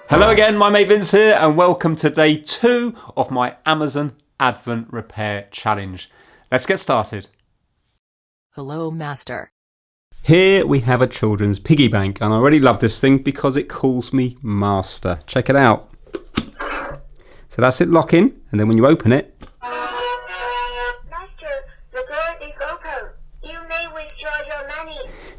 Hello again, my mate Vince here, and welcome to day 2 of my Amazon Advent Repair Challenge. Let's get started. Hello, Master. Here we have a children's piggy bank, and I already love this thing because it calls me Master. Check it out. So that's it locking, and then when you open it... Master, the door is open. You may withdraw your money.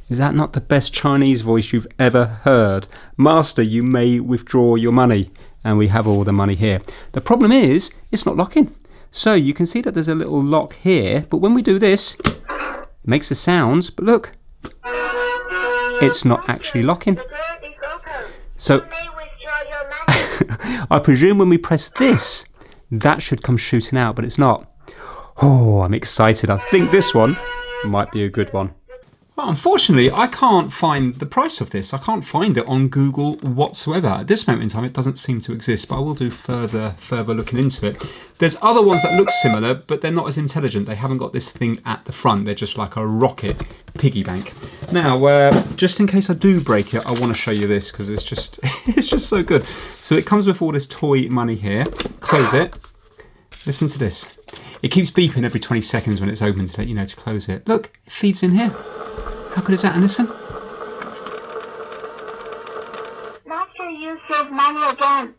Is that not the best Chinese voice you've ever heard? Master, you may withdraw your money. And we have all the money here. The problem is, it's not locking. So you can see that there's a little lock here, but when we do this, it makes the sounds, but look, it's not actually locking. The door is open. So You may withdraw your money. I presume when we press this, that should come shooting out, but it's not. Oh, I'm excited. I think this one might be a good one. Well, unfortunately, I can't find the price of this. I can't find it on Google whatsoever. At this moment in time, it doesn't seem to exist, but I will do further looking into it. There's other ones that look similar, but they're not as intelligent. They haven't got this thing at the front. They're just like a rocket piggy bank. Now, just in case I do break it, I want to show you this because it's just so good. So it comes with all this toy money here. Close it. Listen to this. It keeps beeping every 20 seconds when it's open to let you know to close it. Look, it feeds in here. How good is that? And listen. Master, you saved money again.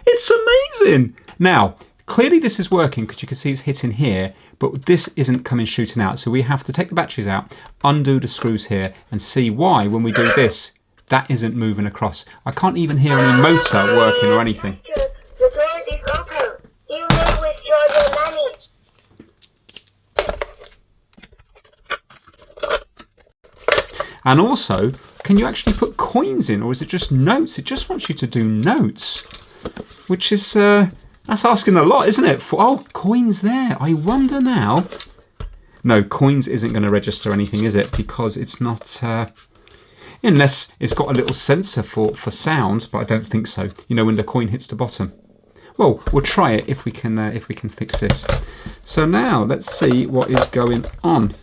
It's amazing. Now, clearly this is working because you can see it's hitting here, but this isn't coming shooting out. So we have to take the batteries out, undo the screws here, and see why when we do this, that isn't moving across. I can't even hear any motor working or anything. Master, the door is open. You may withdraw your money. And also, can you actually put coins in, or is it just notes? It just wants you to do notes, which is, that's asking a lot, isn't it? Oh, coins there. I wonder now. No, coins isn't going to register anything, is it? Because it's not, unless it's got a little sensor for sound, but I don't think so. You know, when the coin hits the bottom. Well, we'll try it if we can fix this. So now, let's see what is going on.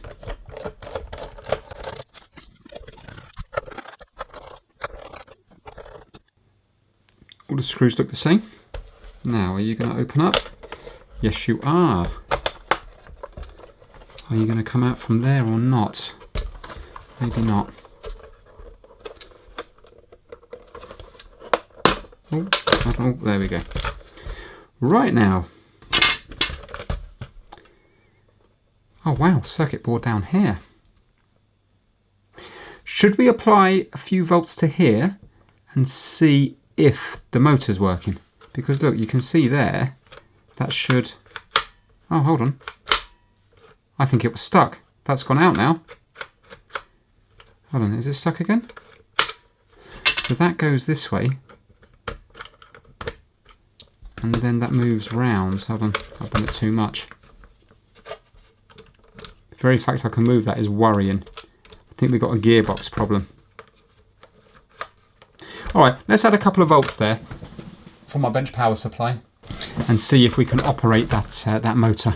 All the screws look the same. Now, are you going to open up? Yes, you are. Are you going to come out from there or not? Maybe not. Oh, there we go. Right now. Oh wow, circuit board down here. Should we apply a few volts to here and see if the motor's working? Because look, you can see there, that should... Oh, hold on. I think it was stuck. That's gone out now. Hold on, is it stuck again? So that goes this way. And then that moves round. Hold on, I've done it too much. The very fact I can move that is worrying. I think we've got a gearbox problem. Alright, let's add a couple of volts there for my bench power supply and see if we can operate that motor.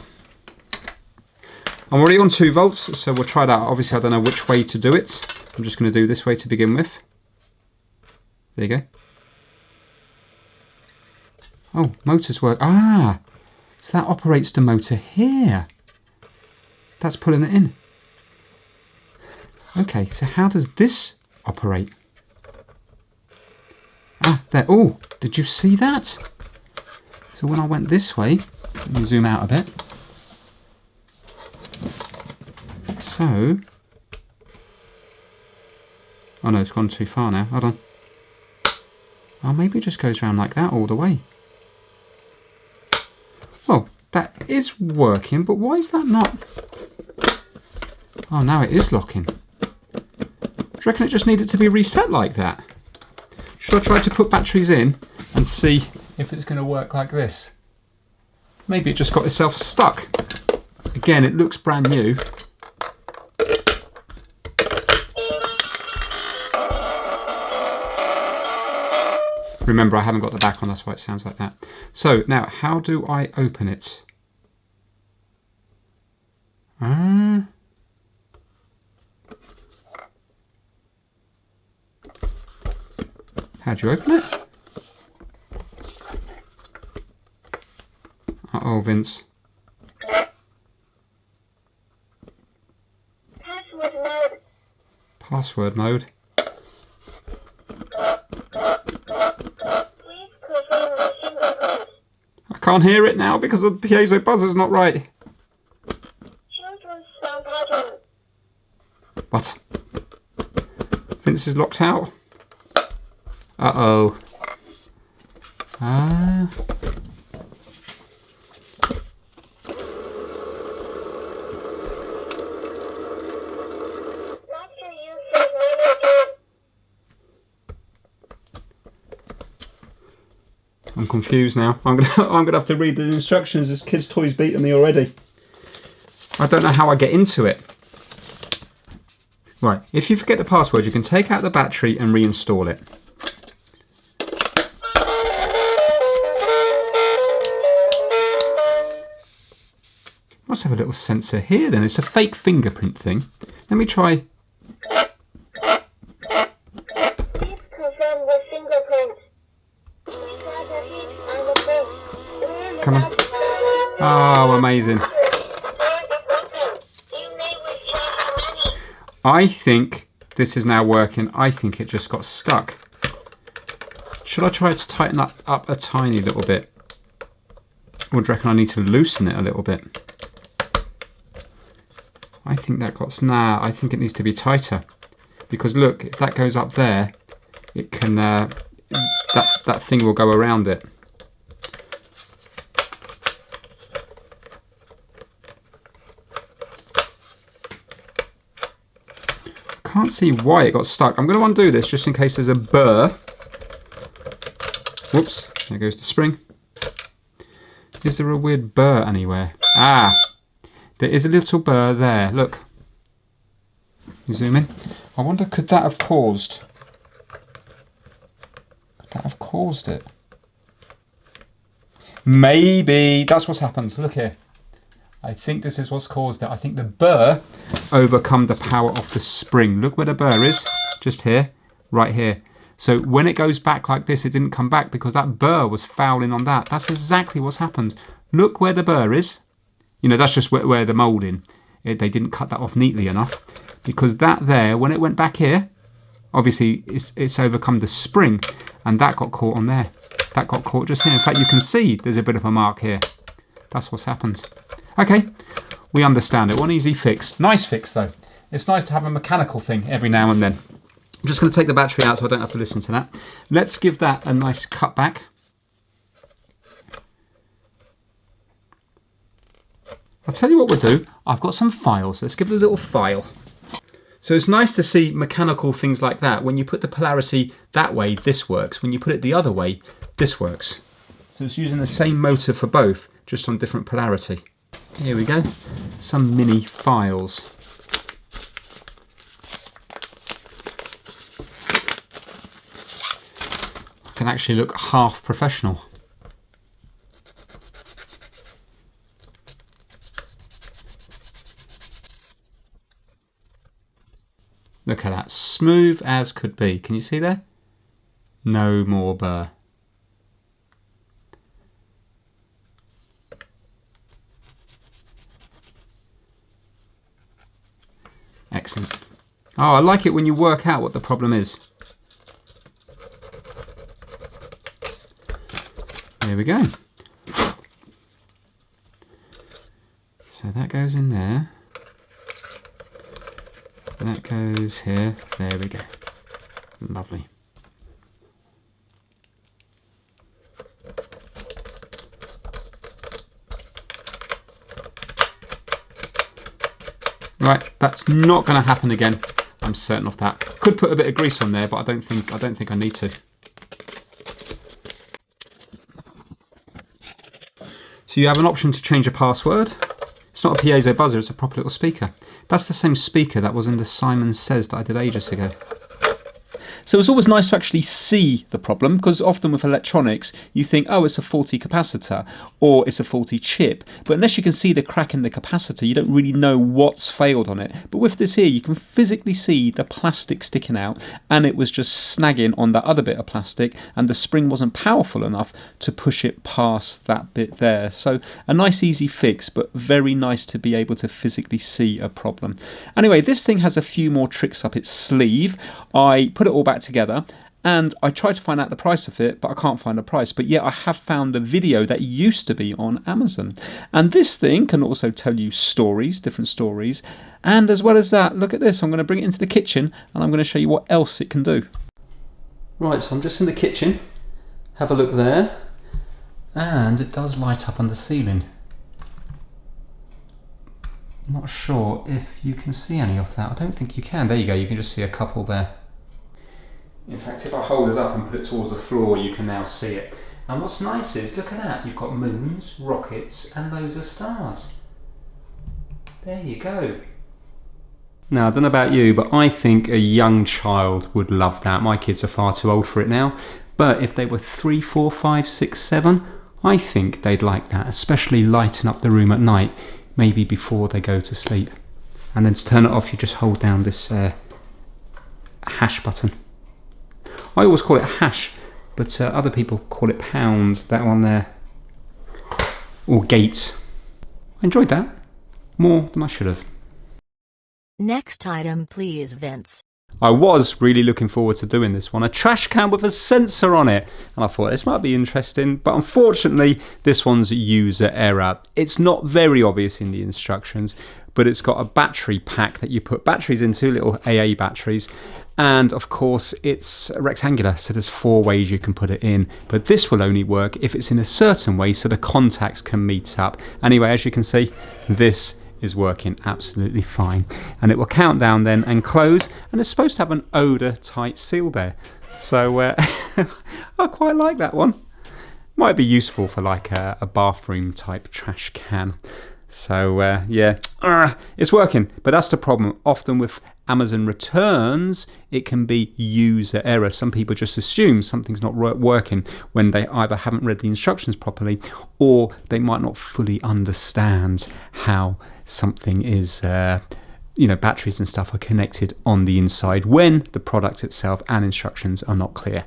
I'm already on 2 volts, so we'll try that. Obviously, I don't know which way to do it. I'm just going to do this way to begin with. There you go. Oh, motors work. Ah, so that operates the motor here. That's pulling it in. Okay, so how does this operate? Ah, there. Oh, did you see that? So when I went this way, let me zoom out a bit. So, oh no, it's gone too far now. Hold on. Oh, maybe it just goes around like that all the way. Well, that is working, but why is that not? Oh, now it is locking. Do you reckon it just needed to be reset like that? Should I try to put batteries in and see if it's going to work like this? Maybe it just got itself stuck. Again, it looks brand new. Remember, I haven't got the back on, that's why it sounds like that. So, now, how do I open it? How do you open it? Uh-oh, Vince. Password mode. Password mode. Please confirm the fingerprint. I can't hear it now because the piezo buzzer's not right. Children's sound pattern. What? Vince is locked out. Uh-oh. Master uses menu. I'm confused now. I'm gonna have to read the instructions. This kid's toy's beaten me already. I don't know how I get into it. Right, if you forget the password, you can take out the battery and reinstall it. Must have a little sensor here then. It's a fake fingerprint thing. Let me try. Please confirm the fingerprint. Start a hit on the print. Come on. Oh, amazing. You may withdraw your money. I think this is now working. I think it just got stuck. Should I try to tighten that up a tiny little bit? Or do you reckon I need to loosen it a little bit? I think that got... Nah, I think it needs to be tighter. Because look, if that goes up there, it can... that thing will go around it. Can't see why it got stuck. I'm going to undo this just in case there's a burr. Whoops, there goes the spring. Is there a weird burr anywhere? Ah, there is a little burr there. Look. You zoom in. I wonder, could that have caused... Could that have caused it? Maybe. That's what's happened. Look here. I think this is what's caused it. I think the burr overcome the power of the spring. Look where the burr is. Just here. Right here. So when it goes back like this, it didn't come back because that burr was fouling on that. That's exactly what's happened. Look where the burr is. You know, that's just where the moulding. They didn't cut that off neatly enough. Because that there, when it went back here, obviously it's overcome the spring. And that got caught on there. That got caught just here. In fact, you can see there's a bit of a mark here. That's what's happened. Okay, we understand it. One easy fix. Nice fix, though. It's nice to have a mechanical thing every now and then. I'm just going to take the battery out so I don't have to listen to that. Let's give that a nice cut back. I'll tell you what we'll do. I've got some files. Let's give it a little file. So it's nice to see mechanical things like that. When you put the polarity that way, this works. When you put it the other way, this works. So it's using the same motor for both, just on different polarity. Here we go. Some mini files. Can actually look half professional. Look at that, smooth as could be. Can you see there? No more burr. Excellent. Oh, I like it when you work out what the problem is. There we go. So that goes in there. That goes here. There we go. Lovely. Right, that's not going to happen again. I'm certain of that. Could put a bit of grease on there, but I don't think I need to. So you have an option to change a password. It's not a piezo buzzer, it's a proper little speaker. That's the same speaker that was in the Simon Says that I did ages ago. So it's always nice to actually see the problem, because often with electronics you think, oh, it's a faulty capacitor or it's a faulty chip, but unless you can see the crack in the capacitor you don't really know what's failed on it. But with this here you can physically see the plastic sticking out, and it was just snagging on that other bit of plastic, and the spring wasn't powerful enough to push it past that bit there. So a nice easy fix, but very nice to be able to physically see a problem. Anyway, this thing has a few more tricks up its sleeve. I put it all back together and I tried to find out the price of it, but I can't find a price. But yet I have found a video that used to be on Amazon. And this thing can also tell you stories, different stories. And as well as that, look at this. I'm going to bring it into the kitchen and I'm going to show you what else it can do. Right, so I'm just in the kitchen. Have a look there. And it does light up on the ceiling. Not sure if you can see any of that. I don't think you can. There you go, you can just see a couple there. In fact, if I hold it up and put it towards the floor, you can now see it. And what's nice is, look at that, you've got moons, rockets, and loads of stars. There you go. Now, I don't know about you, but I think a young child would love that. My kids are far too old for it now. But if they were 3, 4, 5, 6, 7, I think they'd like that, especially lighting up the room at night, maybe before they go to sleep. And then to turn it off, you just hold down this hash button. I always call it hash, but other people call it pound, that one there. Or gate. I enjoyed that. More than I should have. Next item please, Vince. I was really looking forward to doing this one. A trash can with a sensor on it. And I thought this might be interesting, but unfortunately this one's user error. It's not very obvious in the instructions, but it's got a battery pack that you put batteries into, little AA batteries. And of course it's rectangular, so there's 4 ways you can put it in. But this will only work if it's in a certain way so the contacts can meet up. Anyway, as you can see, this is working absolutely fine, and it will count down then and close, and it's supposed to have an odor tight seal there, so I quite like that one. Might be useful for like a bathroom type trash can. So yeah, it's working, but that's the problem. Often with Amazon returns, it can be user error. Some people just assume something's not working when they either haven't read the instructions properly, or they might not fully understand how something is, batteries and stuff are connected on the inside when the product itself and instructions are not clear.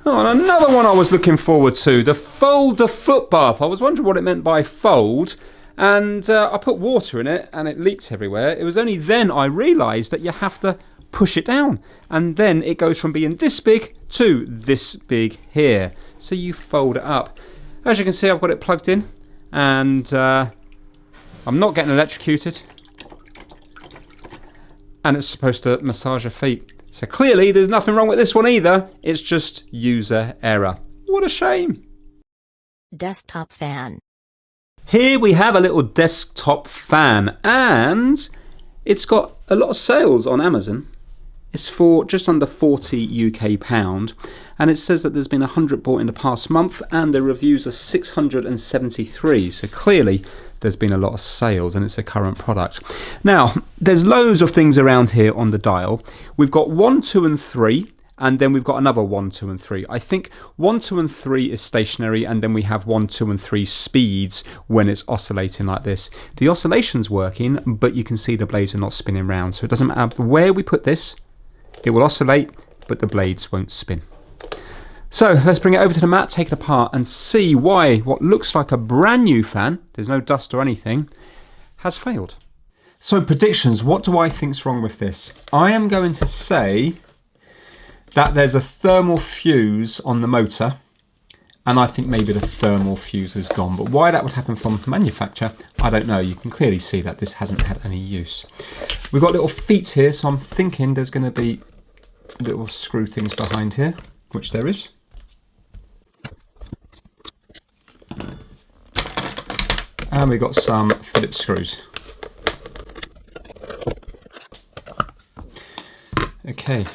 Oh, and another one I was looking forward to, the fold the foot bath. I was wondering what it meant by fold, and I put water in it and it leaked everywhere. It was only then I realised that you have to push it down, and then it goes from being this big to this big here. So you fold it up. As you can see, I've got it plugged in, and I'm not getting electrocuted, and it's supposed to massage your feet. So clearly there's nothing wrong with this one either. It's just user error. What a shame. Desktop fan. Here we have a little desktop fan, and it's got a lot of sales on Amazon. It's for just under 40 UK pound, and it says that there's been 100 bought in the past month, and the reviews are 673. So clearly there's been a lot of sales, and it's a current product. Now, there's loads of things around here on the dial. We've got 1, 2 and 3, and then we've got another 1, 2 and 3. I think 1, 2 and 3 is stationary, and then we have 1, 2 and 3 speeds when it's oscillating like this. The oscillation's working, but you can see the blades are not spinning round, so it doesn't matter where we put this, it will oscillate, but the blades won't spin. So let's bring it over to the mat, take it apart, and see why what looks like a brand new fan, there's no dust or anything, has failed. So predictions, what do I think's wrong with this? I am going to say that there's a thermal fuse on the motor, and I think maybe the thermal fuse has gone. But why that would happen from manufacture, I don't know. You can clearly see that this hasn't had any use. We've got little feet here, so I'm thinking there's going to be little screw things behind here, which there is. And we've got some Phillips screws. Okay.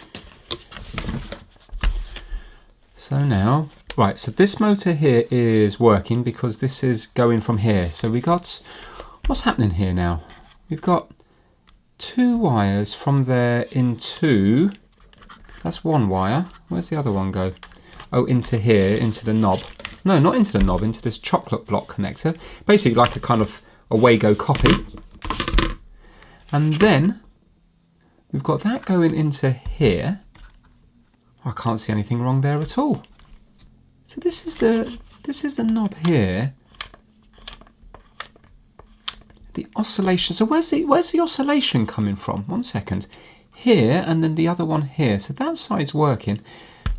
So now, right, so this motor here is working because this is going from here. So we got, what's happening here now? We've got 2 wires from there into That's one wire. Where's the other one go? Oh, into here, into the knob. No, not into the knob, into this chocolate block connector. Basically like a kind of a Wago copy. And then we've got that going into here. I can't see anything wrong there at all. So this is the knob here. The oscillation. So where's the oscillation coming from? 1 second. Here, and then the other one here. So that side's working.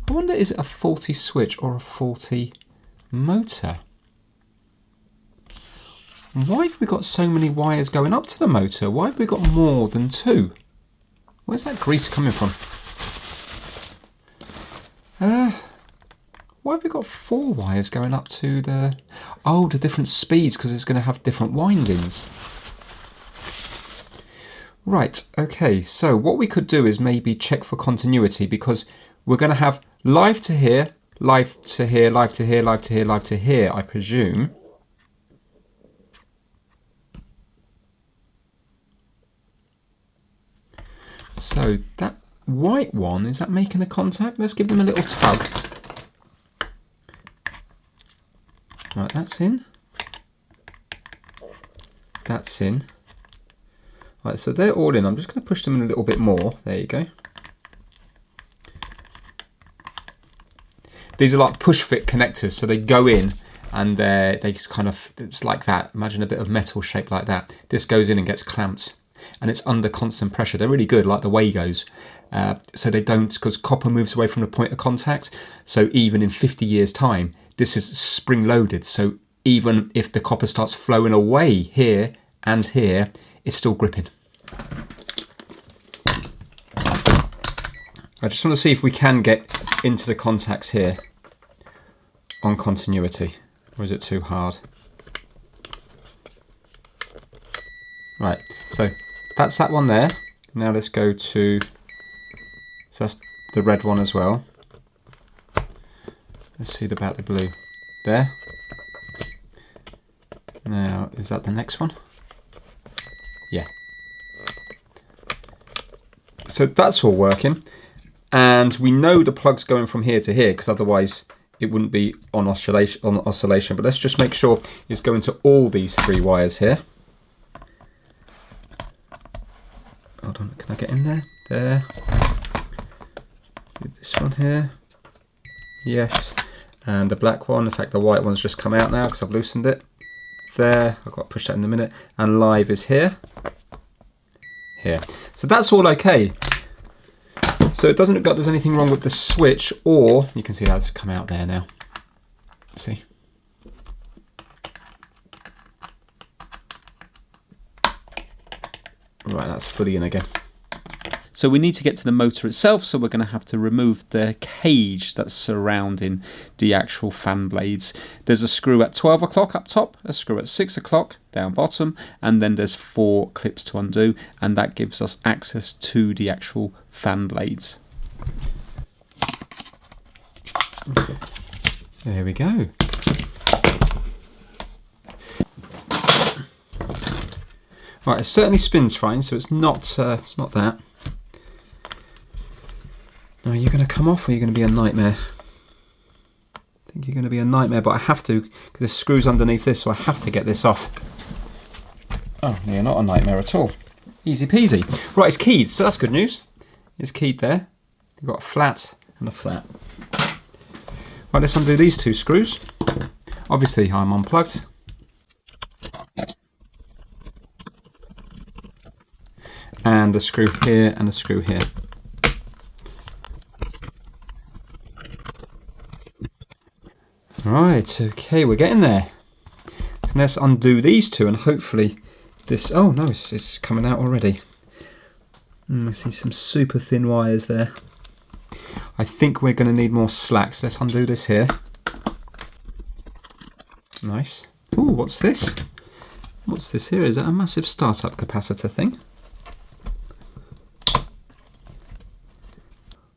I wonder, is it a faulty switch or a faulty motor? Why have we got so many wires going up to the motor? Why have we got more than 2? Where's that grease coming from? Why have we got 4 wires going up to the... Oh, the different speeds, because it's going to have different windings. Right, okay, so what we could do is maybe check for continuity, because we're going to have live to here, live to here, live to here, live to here, live to here, I presume. So that white one, is that making a contact? Let's give them a little tug. Right, that's in. That's in. Right, so they're all in. I'm just going to push them in a little bit more. There you go. These are like push fit connectors, so they go in and they just kind of, it's like that. Imagine a bit of metal shaped like that. This goes in and gets clamped, and it's under constant pressure. They're really good, like the Wagos. So they don't, because copper moves away from the point of contact. So even in 50 years' time, this is spring loaded. So even if the copper starts flowing away here and here, it's still gripping. I just want to see if we can get into the contacts here on continuity, or is it too hard? Right, so that's that one there. Now let's go to, so that's the red one as well. Let's see about the blue. There. Now, is that the next one? Yeah. So that's all working. And we know the plug's going from here to here, because otherwise it wouldn't be on oscillation. But let's just make sure it's going to all these 3 wires here. Hold on, can I get in there? There. This one here. Yes. And the black one, in fact the white one's just come out now because I've loosened it. There, I've got to push that in a minute. And live is here. Here. So that's all okay. So it doesn't look like there's anything wrong with the switch, or you can see that's come out there now. See? Right, that's fully in again. So we need to get to the motor itself, so we're going to have to remove the cage that's surrounding the actual fan blades. There's a screw at 12 o'clock up top, a screw at 6 o'clock down bottom, and then there's 4 clips to undo, and that gives us access to the actual fan blades. There we go. Right, it certainly spins fine, so it's not that. Now, are you going to come off, or are you going to be a nightmare? I think you're going to be a nightmare, but I have to, because there's screws underneath this, so I have to get this off. Oh, yeah, not a nightmare at all. Easy peasy. Right, it's keyed, so that's good news. It's keyed there. You've got a flat and a flat. Right, let's undo these 2 screws. Obviously, I'm unplugged. And a screw here and a screw here. Right, okay, we're getting there. So let's undo these 2, and hopefully this... Oh no, it's coming out already. I see some super thin wires there. I think we're going to need more slacks. Let's undo this here. Nice. Ooh, what's this? What's this here? Is that a massive startup capacitor thing?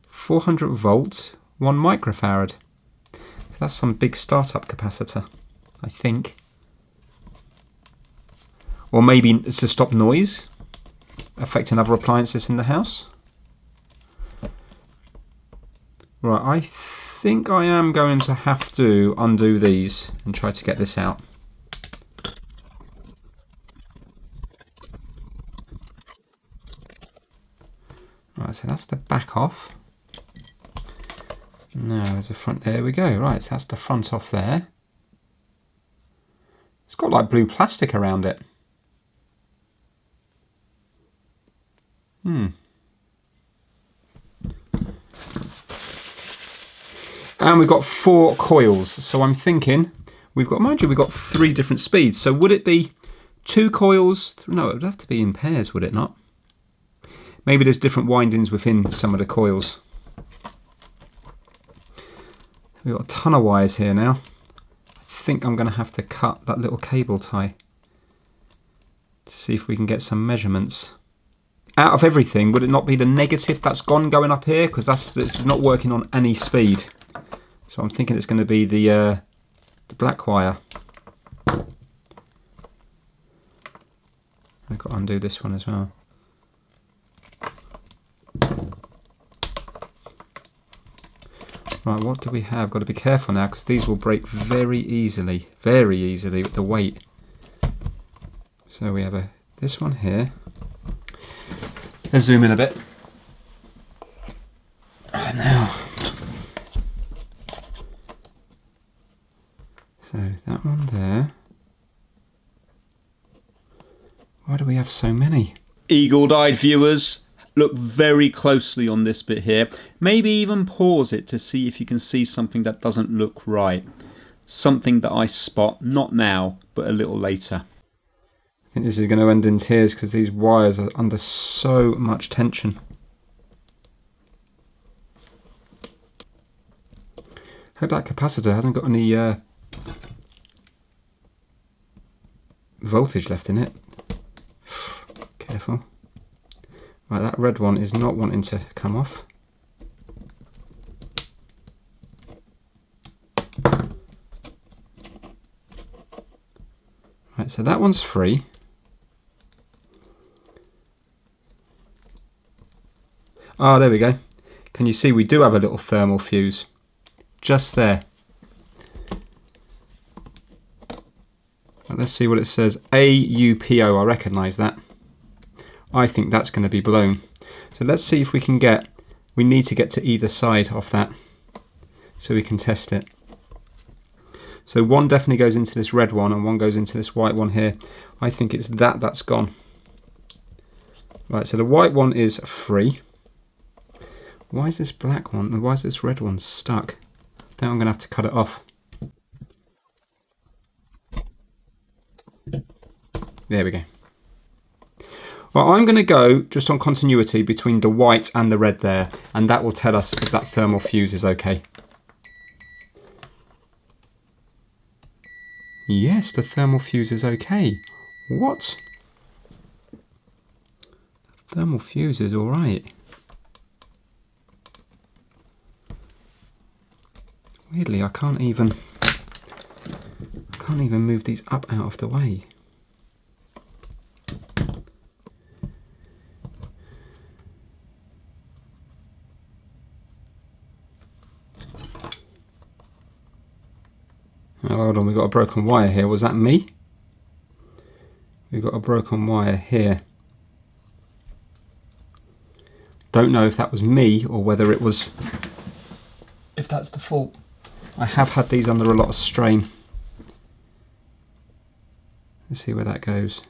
400 volts, 1 microfarad. So that's some big startup capacitor, I think. Or maybe it's to stop noise affecting other appliances in the house. Right, I think I am going to have to undo these and try to get this out. Right, so that's the back off. Now there's a front, there we go. Right, so that's the front off there. It's got like blue plastic around it. And we've got 4 coils, so I'm thinking we've got, mind you, we've got 3 different speeds. So would it be 2 coils? No, it would have to be in pairs, would it not? Maybe there's different windings within some of the coils. We've got a ton of wires here now. I think I'm going to have to cut that little cable tie to see if we can get some measurements. Out of everything, would it not be the negative that's going up here? Because it's not working on any speed. So I'm thinking it's going to be the black wire. I've got to undo this one as well. Right, what do we have? Got to be careful now because these will break very easily with the weight. So we have this one here. Let's zoom in a bit. And now, so that one there. Why do we have so many? Eagle-eyed viewers, look very closely on this bit here. Maybe even pause it to see if you can see something that doesn't look right. Something that I spot, not now, but a little later. I think this is going to end in tears because these wires are under so much tension. Hope that capacitor hasn't got any voltage left in it. Careful. Right, that red one is not wanting to come off. Right, so that one's free. Ah, there we go. Can you see we do have a little thermal fuse just there. Right, let's see what it says. AUPO, I recognise that. I think that's going to be blown. So let's see if we can get, we need to get to either side of that so we can test it. So one definitely goes into this red one and one goes into this white one here. I think it's that's gone. Right, so the white one is free. Why is this black one, and why is this red one stuck? I think I'm going to have to cut it off. There we go. Well, I'm going to go just on continuity between the white and the red there, and that will tell us if that thermal fuse is okay. Yes, the thermal fuse is okay. What? Thermal fuse is all right. Weirdly, I can't even move these up out of the way. Oh, hold on, we've got a broken wire here. Was that me? We've got a broken wire here. Don't know if that was me or whether it was, if that's the fault. I have had these under a lot of strain. Let's see where that goes.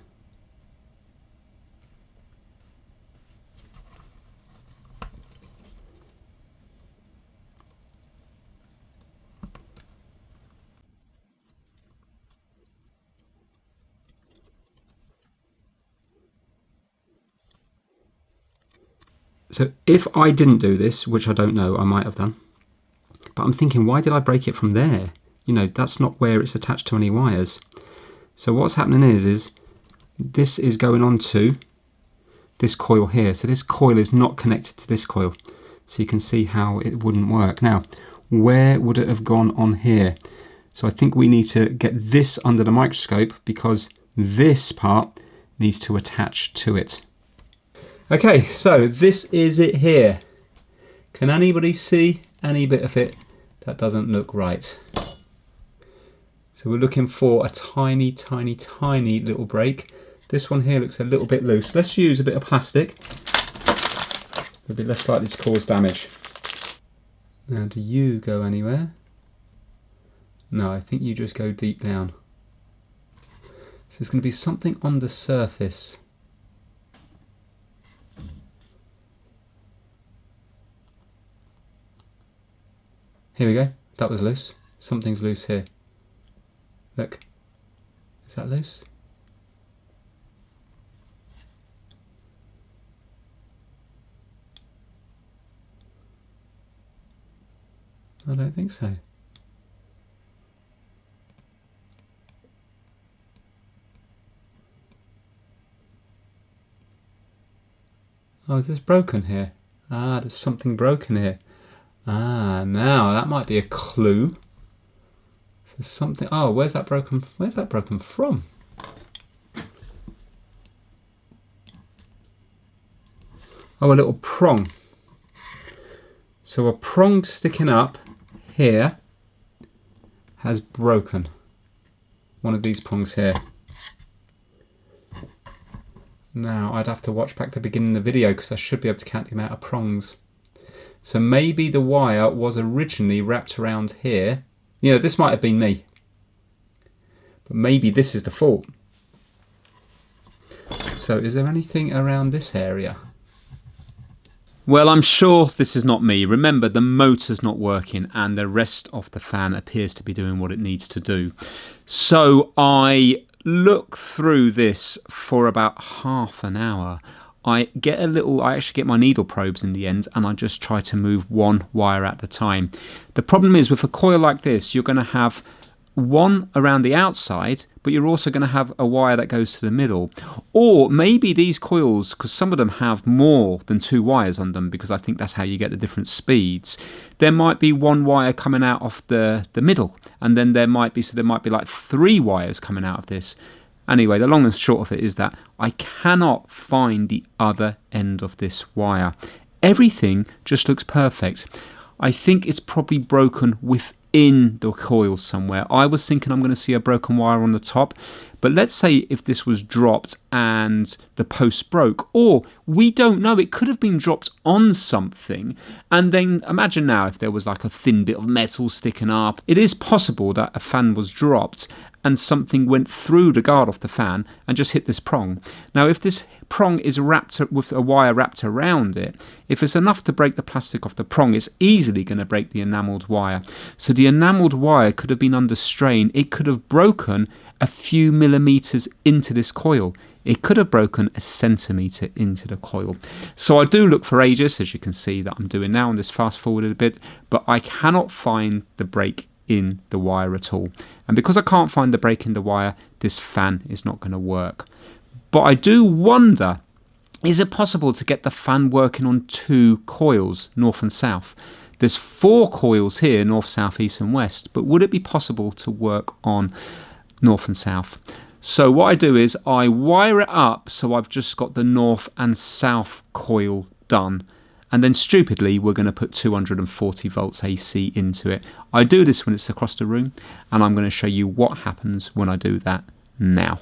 So if I didn't do this, which I don't know, I might have done, but I'm thinking, why did I break it from there? You know, that's not where it's attached to any wires. So what's happening is this is going on to this coil here. So this coil is not connected to this coil. So you can see how it wouldn't work. Now, where would it have gone on here? So I think we need to get this under the microscope because this part needs to attach to it. Okay, so this is it here. Can anybody see any bit of it that doesn't look right. So we're looking for a tiny, tiny, tiny little break. This one here looks a little bit loose. Let's use a bit of plastic. It'll be less likely to cause damage. Now, do you go anywhere? No, I think you just go deep down. So there's going to be something on the surface. Here we go. That was loose. Something's loose here. Look. Is that loose? I don't think so. Oh, is this broken here? Ah, there's something broken here. Ah, now that might be a clue. There's something. Oh, where's that broken from? Oh, a little prong. So a prong sticking up here has broken. One of these prongs here. Now I'd have to watch back to the beginning of the video because I should be able to count the amount of prongs. So maybe the wire was originally wrapped around here. You know, this might have been me. But maybe this is the fault. So is there anything around this area? Well, I'm sure this is not me. Remember, the motor's not working and the rest of the fan appears to be doing what it needs to do. So I look through this for about half an hour. I actually get my needle probes in the end and I just try to move one wire at a time. The problem is with a coil like this, you're going to have one around the outside, but you're also going to have a wire that goes to the middle. Or maybe these coils, because some of them have more than 2 wires on them, because I think that's how you get the different speeds, there might be one wire coming out of the middle, and then there might be like 3 wires coming out of this. Anyway, the long and short of it is that I cannot find the other end of this wire. Everything just looks perfect. I think it's probably broken within the coil somewhere. I was thinking I'm going to see a broken wire on the top, but let's say if this was dropped and the post broke, or we don't know, it could have been dropped on something, and then imagine now if there was like a thin bit of metal sticking up. It is possible that a fan was dropped and something went through the guard of the fan and just hit this prong. Now, if this prong is wrapped with a wire wrapped around it, if it's enough to break the plastic off the prong, it's easily going to break the enamelled wire. So the enamelled wire could have been under strain. It could have broken a few millimetres into this coil. It could have broken a centimetre into the coil. So I do look for ages, as you can see that I'm doing now, and just fast forwarded a bit, but I cannot find the break in the wire at all. And because I can't find the break in the wire, this fan is not going to work. But I do wonder, is it possible to get the fan working on 2 coils, north and south? There's 4 coils here, north, south, east and west, but would it be possible to work on north and south? So what I do is I wire it up so I've just got the north and south coil done. And then stupidly, we're going to put 240 volts AC into it. I do this when it's across the room, and I'm going to show you what happens when I do that now.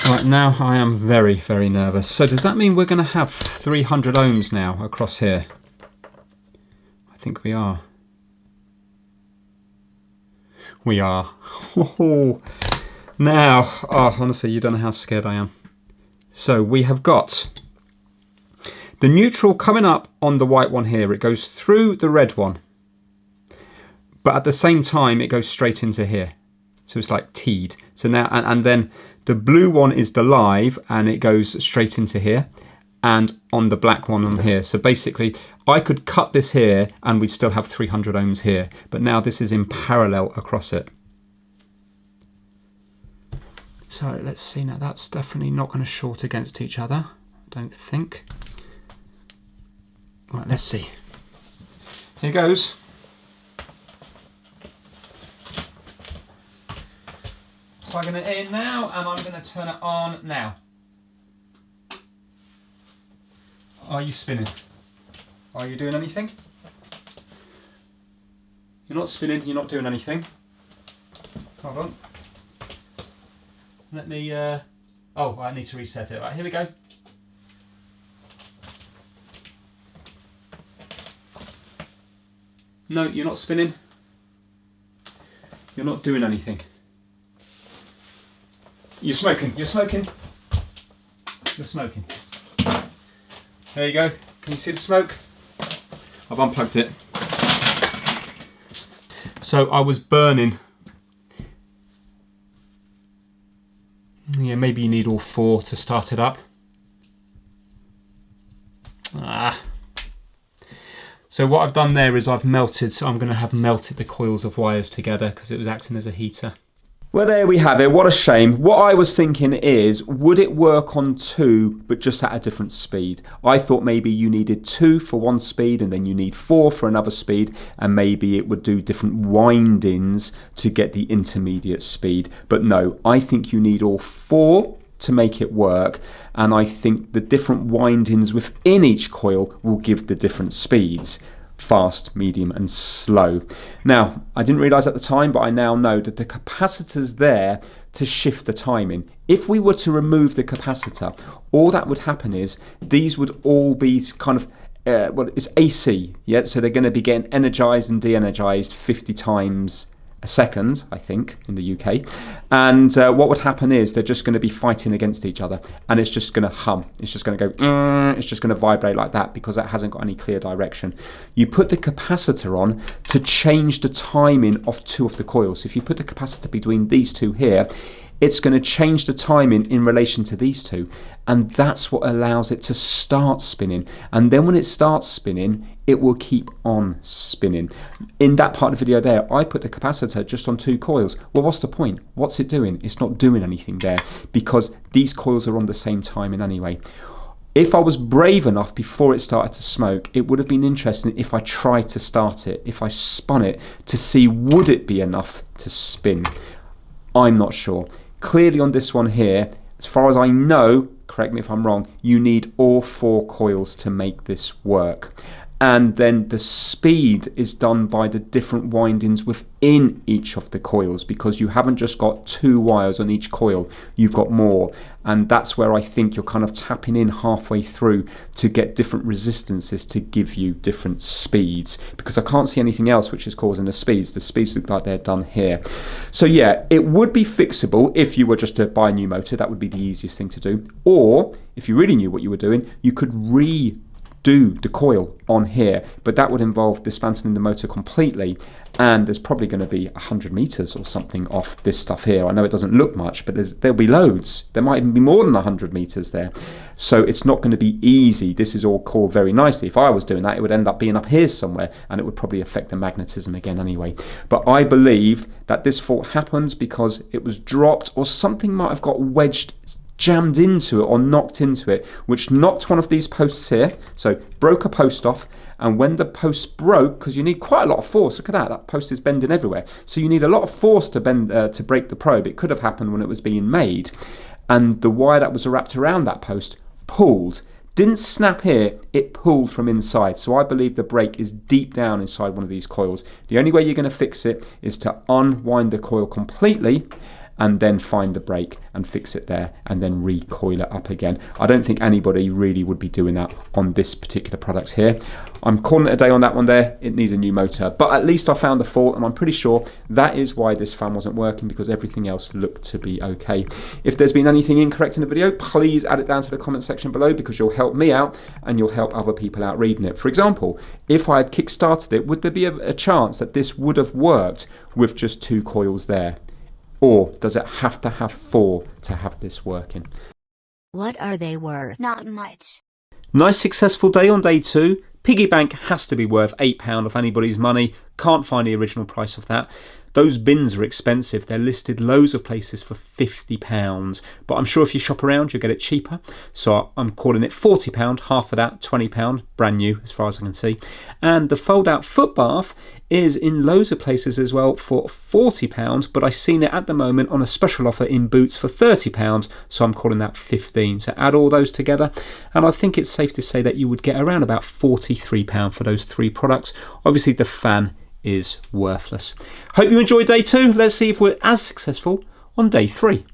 Right, now I am very, very nervous. So does that mean we're going to have 300 ohms now across here? I think we are. We are. Now, honestly, you don't know how scared I am. So we have got the neutral coming up on the white one here. It goes through the red one, but at the same time it goes straight into here. So it's like teed. So now, and then the blue one is the live and it goes straight into here, and on the black one on here. So basically I could cut this here and we'd still have 300 ohms here, but now this is in parallel across it. So let's see now, that's definitely not going to short against each other, I don't think. Right, let's see. Here goes. Plugging it in now, and I'm going to turn it on now. Are you spinning? Are you doing anything? You're not spinning, you're not doing anything. Hold on. Let me, oh, I need to reset it. Right, here we go. No, you're not spinning. You're not doing anything. You're smoking, you're smoking. You're smoking. There you go. Can you see the smoke? I've unplugged it. So I was burning. Yeah, maybe you need all 4 to start it up. So what I've done there is I've melted, so I'm going to have melted the coils of wires together because it was acting as a heater. Well, there we have it. What a shame. What I was thinking is, would it work on 2, but just at a different speed? I thought maybe you needed 2 for one speed and then you need 4 for another speed, and maybe it would do different windings to get the intermediate speed. But no, I think you need all 4 to make it work, and I think the different windings within each coil will give the different speeds. Fast, medium and slow. Now, I didn't realise at the time, but I now know that the capacitor's there to shift the timing. If we were to remove the capacitor, all that would happen is these would all be kind of, well, it's AC, yeah? So they're going to be getting energised and de-energised 50 times a second, I think, in the UK. And what would happen is they're just going to be fighting against each other, and it's just going to hum. It's just going to go, it's just going to vibrate like that because it hasn't got any clear direction. You put the capacitor on to change the timing of 2 of the coils. If you put the capacitor between these 2 here, it's going to change the timing in relation to these 2, and that's what allows it to start spinning. And then when it starts spinning, it will keep on spinning. In that part of the video there, I put the capacitor just on 2 coils. Well, what's the point? What's it doing? It's not doing anything there because these coils are on the same timing anyway. If I was brave enough before it started to smoke, it would have been interesting if I tried to start it, if I spun it to see would it be enough to spin. I'm not sure. Clearly on this one here, as far as I know, correct me if I'm wrong, you need all 4 coils to make this work. And then the speed is done by the different windings within each of the coils, because you haven't just got 2 wires on each coil, you've got more. And that's where I think you're kind of tapping in halfway through to get different resistances to give you different speeds, because I can't see anything else which is causing the speeds. The speeds look like they're done here. So yeah, it would be fixable if you were just to buy a new motor. That would be the easiest thing to do. Or if you really knew what you were doing, you could redo the coil on here, but that would involve dismantling the motor completely, and there's probably going to be 100 meters or something off this stuff here. I know it doesn't look much, but there'll be loads. There might even be more than 100 meters there, so it's not going to be easy. This is all coiled very nicely. If I was doing that, it would end up being up here somewhere, and it would probably affect the magnetism again anyway. But I believe that this fault happens because it was dropped, or something might have got wedged, jammed into it or knocked into it, which knocked one of these posts here, so broke a post off. And when the post broke, because you need quite a lot of force, look at that, that post is bending everywhere, so you need a lot of force to bend to break the probe. It could have happened when it was being made, and the wire that was wrapped around that post pulled. Didn't snap here, it pulled from inside. So I believe the break is deep down inside one of these coils. The only way you're going to fix it is to unwind the coil completely and then find the break and fix it there and then recoil it up again. I don't think anybody really would be doing that on this particular product here. I'm calling it a day on that one there. It needs a new motor, but at least I found the fault, and I'm pretty sure that is why this fan wasn't working, because everything else looked to be okay. If there's been anything incorrect in the video, please add it down to the comment section below, because you'll help me out and you'll help other people out reading it. For example, if I had kick-started it, would there be a chance that this would have worked with just 2 coils there? Or does it have to have 4 to have this working? What are they worth? Not much. Nice successful day on day 2. Piggy bank has to be worth £8 of anybody's money. Can't find the original price of that. Those bins are expensive. They're listed loads of places for £50, but I'm sure if you shop around you'll get it cheaper. So I'm calling it £40, half of that, £20, brand new as far as I can see. And the fold out foot bath is in loads of places as well for £40, but I've seen it at the moment on a special offer in Boots for £30, so I'm calling that 15. So add all those together, and I think it's safe to say that you would get around about £43 for those 3 products. Obviously the fan is worthless. Hope you enjoyed day 2. Let's see if we're as successful on day 3.